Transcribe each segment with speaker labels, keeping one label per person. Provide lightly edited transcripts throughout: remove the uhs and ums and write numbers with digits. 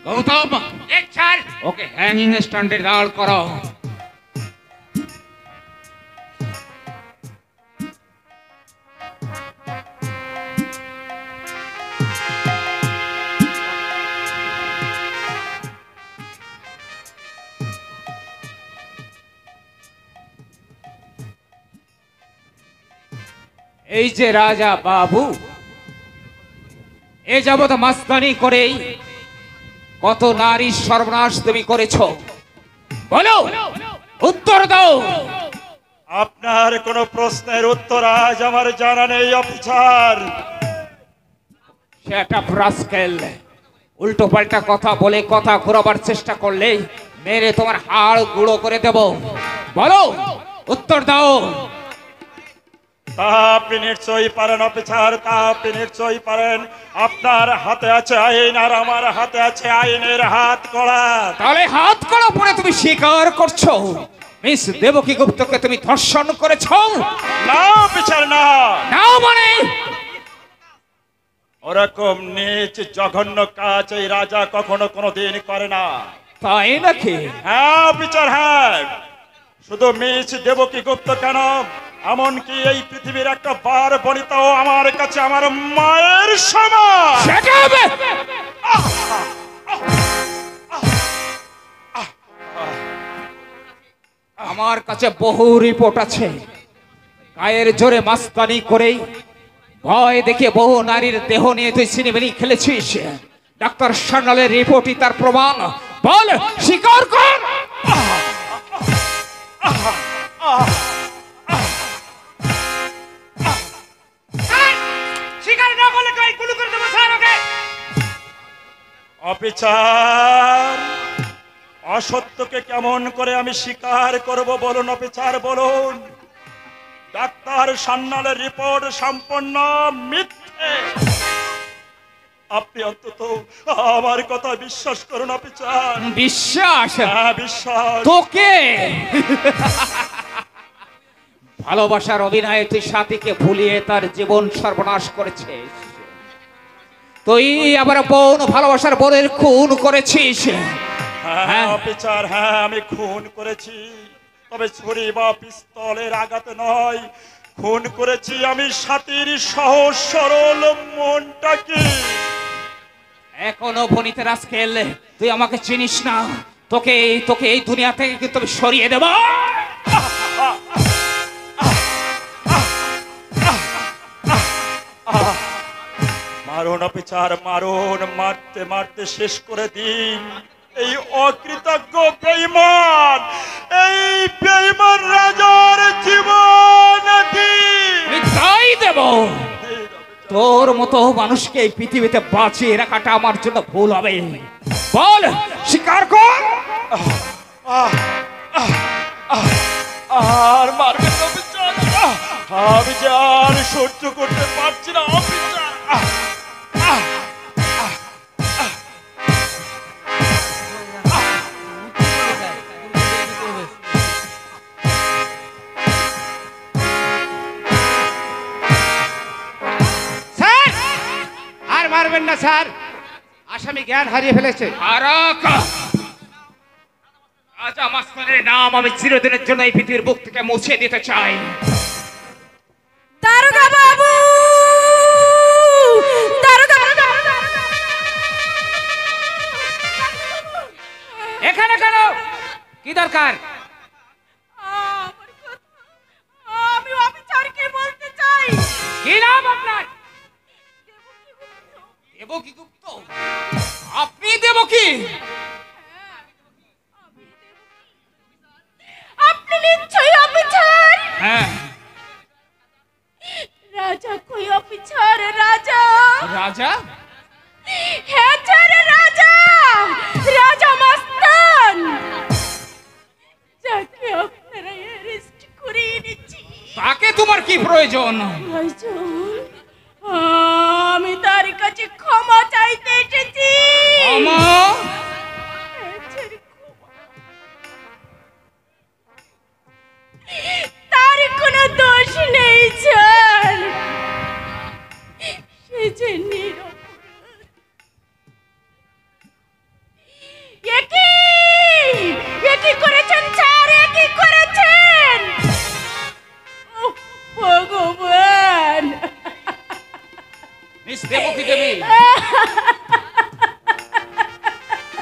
Speaker 1: Gautam,
Speaker 2: sir.
Speaker 1: ওকে hanging স্ট্যান্ডে দাঁড় করো। এই যে রাজা বাবু, এ যাবৎ মাস্তানি করেই কত নারীর সর্বনাশ তুমি করেছ, বলো, উত্তর দাও।
Speaker 3: আপনার কোন প্রশ্নের উত্তর আজ আমার জানা নেই অফিসার।
Speaker 1: সেটা রাস্কেল, উল্টো পাল্টা কথা বলে কথা ঘোরাবার চেষ্টা করলে মেরে তোমার হাড় গুঁড়ো করে দেব। বলো, উত্তর দাও।
Speaker 3: তা আপনি নিশ্চয়ই পারেন অফিসার, তা আপনি নিশ্চয়ই পারেন। আপনার হাতে আছে আইন আর আমার হাতে আছে আইনের হাত কড়া।
Speaker 1: তাহলে হাত কড়া পরে তুমি স্বীকার করছো মিস দেবকী গুপ্তকে তুমি ধর্ষণ করেছ?
Speaker 3: না অফিসার, না।
Speaker 1: না মানে?
Speaker 3: ওরকম নিচ জঘন্য কাজ এই রাজা কখনো কোনোদিন করে না।
Speaker 1: তাই নাকি?
Speaker 3: হ্যাঁ অফিসার, হ্যাঁ। শুধু মিস দেবকী গুপ্ত কেন, এমনকি এই পৃথিবীর একটা বার বনিতাও আমার কাছে আমার মায়ের সমান।
Speaker 1: Shut up! আমার কাছে বহু রিপোর্ট আছে, গায়ের জোরে মাস্তানি করেই ভয় দেখে বহু নারীর দেহ নিয়ে তুই সিনেমিনি খেলেছিস। ডাক্তার সান্যালের রিপোর্টই তার প্রমাণ। বল, স্বীকার কর।
Speaker 2: স্বীকার না করলে গুলি করে দেবো স্যার ওকে।
Speaker 3: অফিসার, অসত্যকে কেমন করে আমি স্বীকার করব বলুন অফিসার, বলুন। ডাক্তার সান্যালের রিপোর্ট সম্পূর্ণ মিথ্যে। আপনি অন্তত আমার কথা বিশ্বাস করুন অফিসার।
Speaker 1: বিশ্বাস?
Speaker 3: হ্যাঁ বিশ্বাস।
Speaker 1: তোকে ভালোবাসার অভিনয়ে তুই সাথীকে ভুলিয়ে তার জীবন সর্বনাশ করেছিস। তুই আবার বোন ভালোবাসার বোনের খুন করেছিস।
Speaker 3: হ্যাঁ অফিসার, হ্যাঁ আমি খুন করেছি, তবে ছুরি বা পিস্তলের আঘাতে নয়। খুন করেছি আমি সাথীর সহজ সরল মনটাকে।
Speaker 1: এখনো বনিতে রাস্কেল, তুই আমাকে চিনিস না। তোকে তোকে এই দুনিয়া থেকে কিন্তু আমি সরিয়ে দেব।
Speaker 3: মারুন অফিসার, মারুন, মারতে মারতে শেষ করে দিন এই অকৃতজ্ঞ বেঈমান, এই বেঈমান রাজার জীবন।
Speaker 1: আমি তাই দেব। তোর মতো মানুষকে এই পৃথিবীতে বাঁচিয়ে রাখাটা আমার জন্য ভুল হবে। বল, স্বীকার কর।
Speaker 3: আর মারবেন না অফিসার, আমি যে আর সহ্য করতে পারছি না অফিসার।
Speaker 2: স্যার আর মারবেন না স্যার, আসামি জ্ঞান হারিয়ে ফেলেছে।
Speaker 1: রাজা মাস্তানের নাম আমি চিরদিনের জন্য এই পৃথিবীর বুক থেকে মুছে দিতে চাই।
Speaker 4: দারোগা বাবু, দারোগা,
Speaker 2: এখানে কেন? কি দরকার?
Speaker 4: আমি অফিসারকে বলতে চাই।
Speaker 2: কি নাম আপনার?
Speaker 1: দেবকী গুপ্ত? আপনি দেবকী?
Speaker 4: আপনি নিশ্চয়ই অফিসার।
Speaker 1: হ্যাঁ।
Speaker 4: রাজা কই অফিসার? রাজা?
Speaker 1: রাজা?
Speaker 4: হ্যাঁ স্যার, রাজা, রাজা মাস্তান, যাকে আপনারা অ্যারেস্ট করে এনেছি।
Speaker 1: তাকে তোমার কি প্রয়োজন?
Speaker 4: আমি তার কাছে ক্ষমা চাইতে এসেছি।
Speaker 1: ক্ষমা?
Speaker 4: তার কোনো দোষ নেই স্যার, সে যে নিরপরাধ।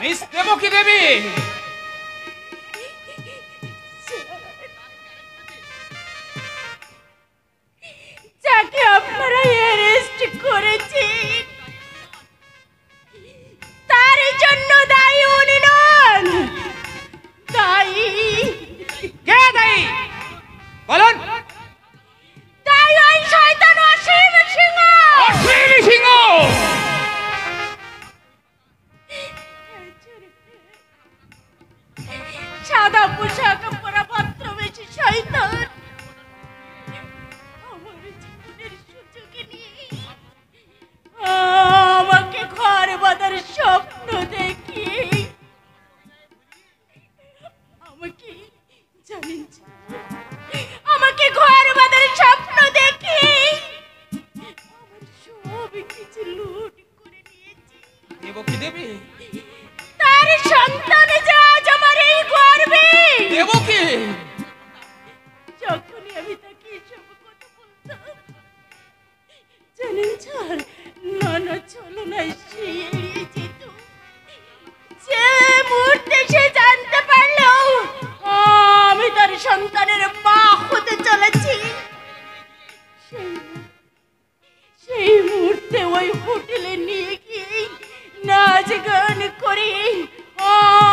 Speaker 1: মিস দেবকী দেবী,
Speaker 4: যাকে আপনারা অ্যারেস্ট করেছেন তার জন্য দায়ী উনি নন, দায়ী
Speaker 1: কে দায়ী বলুন?
Speaker 4: দায়ী ওই শয়তান অসীম সিংহ।
Speaker 1: অশ্বিনী সিংহ।
Speaker 4: সাদা পোশাক পরা ভদ্রবেশী শয়তান আমার জীবনের সুযোগে নিয়ে আমাকে ঘর বাঁধার স্বপ্ন দেখি আমাকে জানেন আমাকে ঘর বাঁধার স্বপ্ন দেখি আমার সব কিছু লুট করে নিয়েছে।
Speaker 1: দেবকী দেবী,
Speaker 4: তার সন্তান যে আজ আমার এই গর্বে।
Speaker 1: দেবকী,
Speaker 4: যখনই আমি তাকে এসব কথা বলতাম জানেন স্যার, নানা চলো না সে এড়িয়ে যেত। যে মুহূর্তে সে জানতে পারলো আমি তার সন্তানের মা হতে চলেছি, সেই মুহূর্তে ওই হোটেলে নিয়ে গিয়ে নাচ গান করে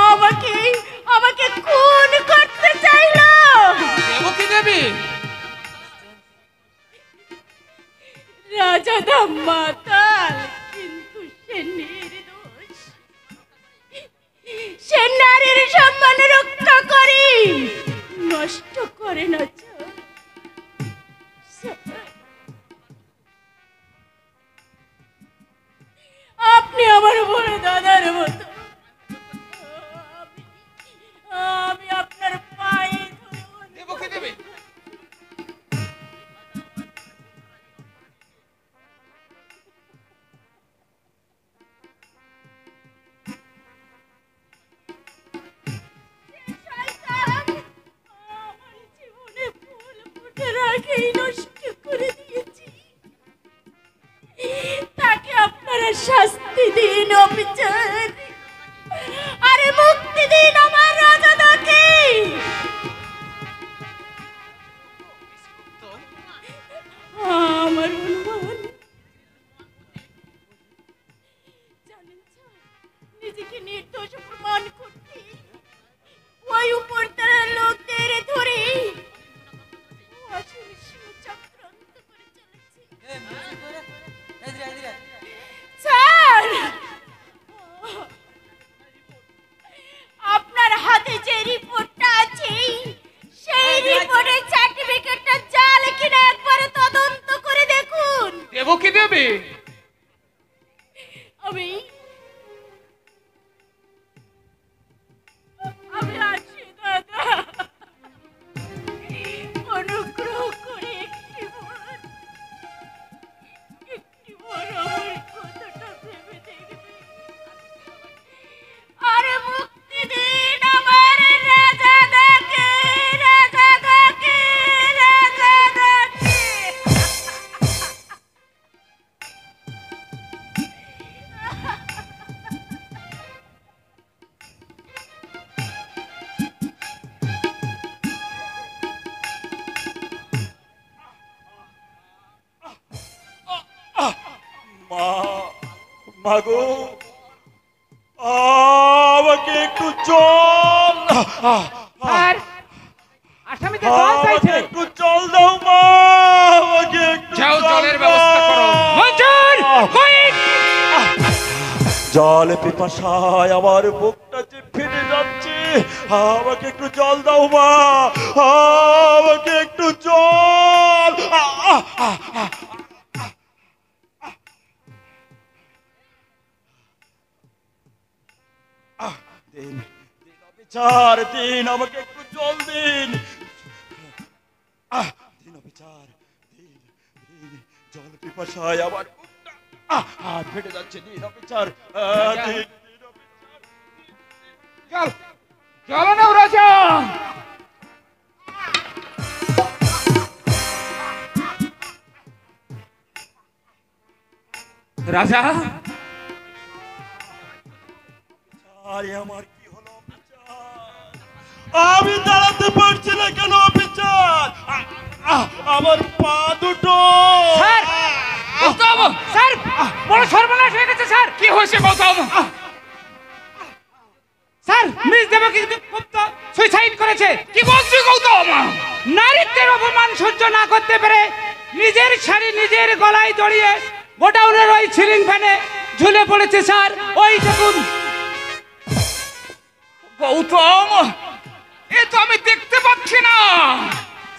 Speaker 4: আমাকে আমাকে খুন করতে চাইলো।
Speaker 1: দেবকী দেবী,
Speaker 4: রাজা দাম মাতাল, কিন্তু সে নির্দোষ। সে নারীর সম্মান রক্ষা করে, নষ্ট করে না। আপনি আমার বড় দাদার মতো, আমি আপনার পায়ে ধরুন।
Speaker 1: দেবকী দেবী,
Speaker 4: শয়তান আমার জীবনে ফুল ফুটে রাখেই নষ্ট করে দিয়েছি। তাকে আপনারা শাস্তি দিন অফিসার, আরে মুক্তি দিন আমার রাজাদাকে। আমার অনুমান জানেন স্যার, নিজেকে নির্দোষ প্রমাণ করতে ওই উপর তারা লোকদের ধরে অসীম চক্রান্ত করে চলেছে। স্যার, আপনার হাতে যে রিপোর্টটা আছে সেই রিপোর্টের সার্টিফিকেটটা জাল কিনা একবার তদন্ত করে দেখুন।
Speaker 1: দেবকী দেবী,
Speaker 4: আমি আমি আছি দাদা, অনুগ্রহ করে একটি বার আমার কথাটা ভেবে দেখবেন। আরে মুক্তি দিন আমার রাজাদাকে, রাজাদাকে, রাজাদাকে।
Speaker 3: মা, মাগো, আমাকে একটু জল,
Speaker 2: স্যার, আসামিকে জল
Speaker 3: আমাকে
Speaker 2: চাইছে।
Speaker 3: একটু জল দাও মা, আমাকে একটু
Speaker 1: যাও
Speaker 3: জল
Speaker 1: জলের
Speaker 3: দাও।
Speaker 1: ব্যবস্থা করো। মঞ্জুর, কই?
Speaker 3: জল পিপাসায় আমার বুকটা যে ফেটে যাচ্ছে, আমাকে একটু জল দাও মা, আমাকে একটু জল। দিন দিন অবিচার দিন, আমাকে একটু জল দিন। দিন অবিচার দিন, দিন জল পিপাসায় আমার বুকটা ফেটে যাচ্ছে। দিন অবিচার দিন, দিন অবিচার।
Speaker 1: চল, চলো না রাজা। রাজা,
Speaker 3: আরে আমার কি হলো অফিসার? আমি দাঁড়াতে পারছি না কেন অফিসার? আমার পা দুটো।
Speaker 1: স্যার গৌতম, স্যার বড় সর্বনাশ হয়ে গেছে স্যার। কি হয়েছে গৌতম? স্যার মিস দেবকী গুপ্ত সুইসাইড করেছে। কি বলছিস গৌতম? নারীত্বের অপমান সহ্য না করতে পেরে নিজের শাড়ি নিজের গলায় জড়িয়ে গোডাউনের ওই সিলিং ফ্যানে ঝুলে পড়েছে স্যার। ওই দেখুন। গৌতম, এ তো আমি দেখতে পাচ্ছি না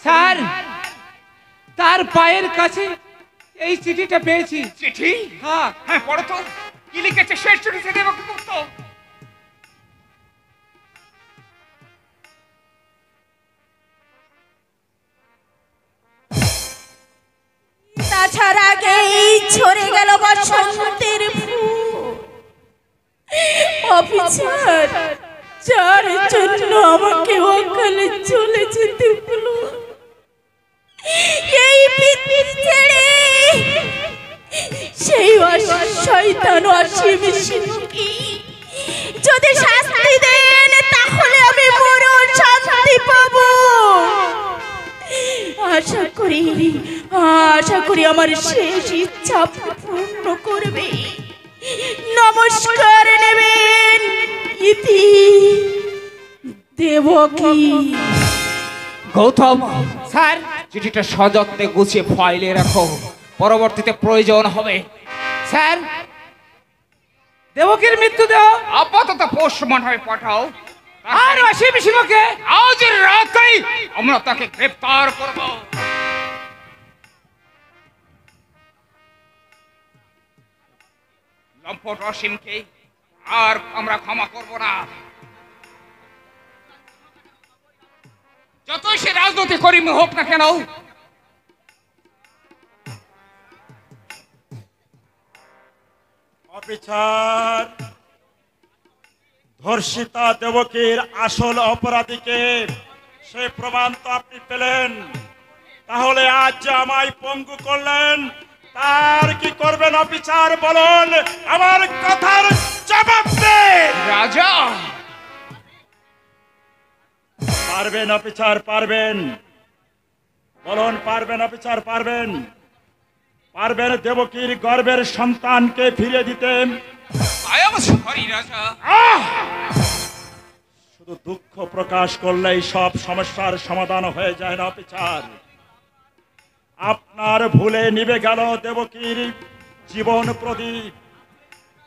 Speaker 1: স্যার। তার পায়ের কাছে এই চিঠিটা পেয়েছি। চিঠি? হ্যাঁ হ্যাঁ, পড়ো তো। কি লিখেছে শেষ চিঠিতে দেবকী গুপ্ত?
Speaker 4: তাছাড়া আগেই ঝরে গেল বসন্তের ফুল। অফিসার, যার জন্য আমাকে ওখানে চলে যেতে হলো, এই পৃথিবী ছেড়ে সেই শয়তান অসীম সিংহকে যদি শাস্তি দেন তাহলে আমি মরণ শান্তি পাবো। আশা করি আমার শেষ ইচ্ছা পূর্ণ করবে। নমস্কার নেবেন, ইতি দেবকী।
Speaker 1: গৌতম স্যার, চিঠিটা সযত্নে গুছিয়ে ফাইলে রাখো, পরবর্তীতে প্রয়োজন হবে। স্যার, দেবকীর মৃত্যুদেহ আপাতত পোস্টমর্টমে পাঠাও। আর অসীম সিংহকে আজ রাতেই আমরা তাকে গ্রেফতার করব। লম্পট অসীমকে আর আমরা ক্ষমা করব না। যতই সে রাজনৈতিক কর্মী হোক না কেন।
Speaker 3: অফিসার, ধর্ষিতা দেবকীর আসল অপরাধীকে সে প্রমাণ তো আপনি পেলেন, তাহলে আজ যে আমায় পঙ্গু করলেন তার কি করবেন অফিসার বলুন? আমার কথার জবাব দেন।
Speaker 1: রাজা,
Speaker 3: পারবেন অফিসার, পারবেন? বলুন পারবেন অফিসার, পারবেন? পারবেন দেবকীর গর্ভের সন্তানকে ফিরিয়ে দিতে? শুধু দুঃখ প্রকাশ করলেই সব সমস্যার সমাধান হয়ে যায় না অফিসার। আপনার ভুলে নিভে গেল দেবকীর জীবন প্রদীপ।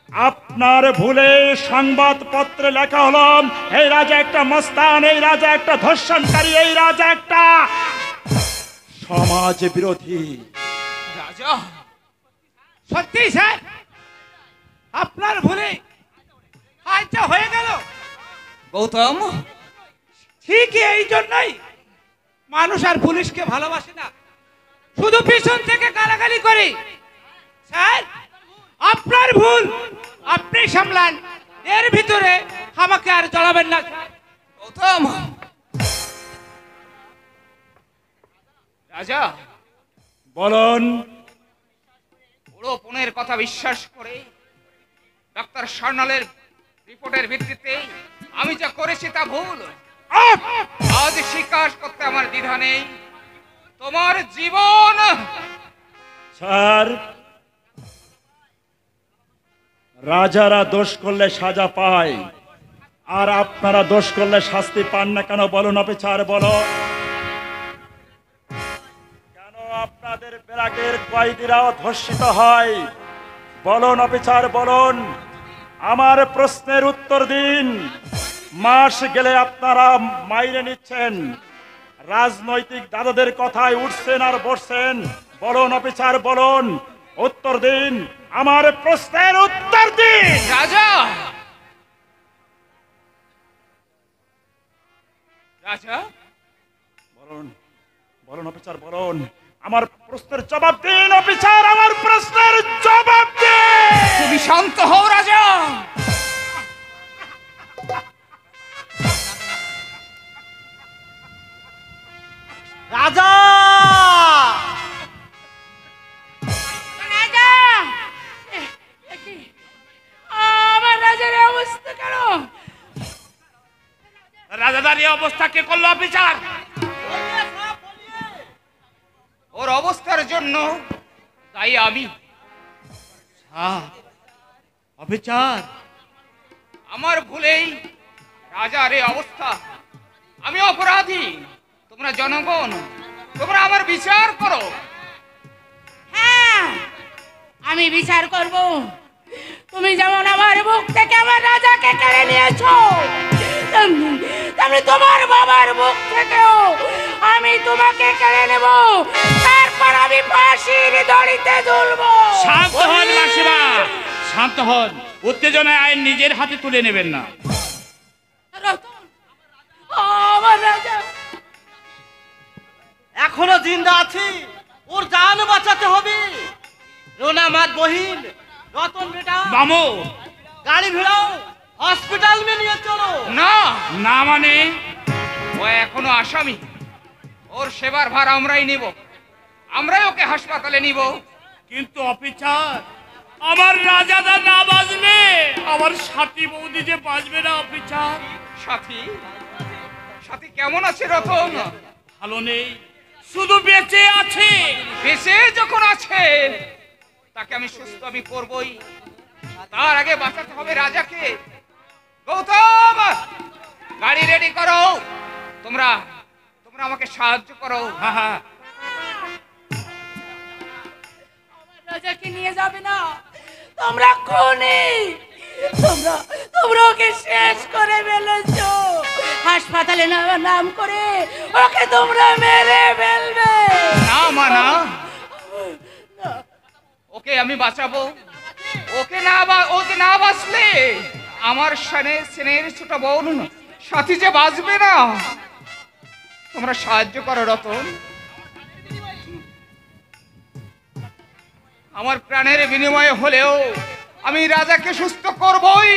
Speaker 3: আপনার ভুলে সংবাদপত্রে লেখা হলো এই রাজা একটা মস্তান, এই রাজা একটা ধর্ষণকারী, এই রাজা একটা সমাজ বিরোধী।
Speaker 1: রাজা, সত্যি স্যার আপনার ভুলে আজটা হয়ে গেল। গৌতম, ঠিকই এই জন্যই মানুষ আর পুলিশকে ভালোবাসে না, শুধু পিছন থেকে গালাগালি করে। স্যার, আপনার ভুল আপনি সামলান, এর ভিতরে আমাকে আর জড়াবেন না। গৌতম, রাজা
Speaker 3: বলুন।
Speaker 1: পুরো পনের কথা বিশ্বাস করে ডাক্তার সার্নালের রিপোর্টের ভিত্তিতে আমি যা করেছি তা ভুল। আজ স্বীকার করতে আমার দ্বিধা নেই। তোমার জীবন।
Speaker 3: স্যার, রাজারা দোষ করলে সাজা পায়, আর আপনারা দোষ করলে শাস্তি পান না কেন বলুন অফিসার? বলো কেন আপনাদের ব্যারাকের কয়েদিরাও ধর্ষিত হয়? বলুন অফিসার, বলুন। আমার প্রশ্নের উত্তর দিন। মাস গেলে আপনারা মাইনে নিচ্ছেন, রাজনৈতিক দাদাদের কথায় উঠছেন আর বসছেন। বলুন অফিসার, বলুন, উত্তর দিন, আমার প্রশ্নের উত্তর দিন।
Speaker 1: রাজা, রাজা
Speaker 3: বলুন, বলুন অফিসার, বলুন, আমার প্রশ্নের জবাব দিন অফিসার, আমার প্রশ্নের জবাব দিন।
Speaker 1: তুমি শান্ত হও রাজা।
Speaker 2: রাজা,
Speaker 4: রাজা, আমার রাজার অবস্থা কেন?
Speaker 2: রাজার এই অবস্থা কে করলো অফিসার?
Speaker 1: ওর অবস্থার জন্য তাই আমি।
Speaker 2: অফিসার,
Speaker 1: আমার ভুলেই রাজার এই অবস্থা। আমি অপরাধী, তোমরা জনগণ, তোমরা আমার বিচার করো।
Speaker 4: হ্যাঁ, আমি বিচার করব। তুমি যেমন আমার বুক থেকে আমার রাজাকে কেড়ে নিয়েছো, তেমনি তোমার বাবার বুক থেকেও আমি তোমাকে কেড়ে নেব। তারপর আমি ফাঁসির দড়িতে ঝুলবো।
Speaker 2: শান্ত হন মাসিমা, শান্ত হন। উত্তেজনায় আইন নিজের হাতে তুলে নেবেন না।
Speaker 4: রতন, আমার রাজা
Speaker 5: এখনো জিন্দা আছি, ওর জান বাঁচাতে হবে। রোনা মাত বহিন, রতন বেটা,
Speaker 2: মামু,
Speaker 5: গাড়ি ভিড়াও, হসপিটাল মে নিয়ে চলো।
Speaker 1: না,
Speaker 2: না মানে?
Speaker 1: ও এখনো আসামি। ওর সেবার ভার আমরাই নিব, আমরাই ওকে হাসপাতালে নিব।
Speaker 2: কিন্তু অফিসার, আমার রাজাদা না বাঁচলে আমার সাথী বৌদি যে বাঁচবে না অফিসার।
Speaker 1: সাথী, সাথী কেমন আছে রতন?
Speaker 2: ভালো নেই, শুধু বেঁচে আছে।
Speaker 1: বেঁচে যখন আছে তাকে আমি সুস্থ আমি করবই। তার আগে বাঁচাতে হবে রাজাকে। গৌতম, গাড়ি রেডি করো। তোমরা তোমরা আমাকে সাহায্য করো।
Speaker 2: হ্যাঁ হ্যাঁ,
Speaker 4: রাজাকে নিয়ে যাবে না। তোমরা খুনি, তোমরা ওকে শেষ করে ফেলেছো। হাসপাতালে নেওয়ার নাম করে ওকে তোমরা মেরে ফেলবে।
Speaker 1: না মা, না, ওকে আমি বাঁচাবো। ওকে না বাঁচলে আমার সেনের ছোট বোন সাথী যে বাঁচবে না। তোমরা সাহায্য করো রতন। আমার প্রাণের বিনিময়ে হলেও আমি রাজাকে সুস্থ করবই।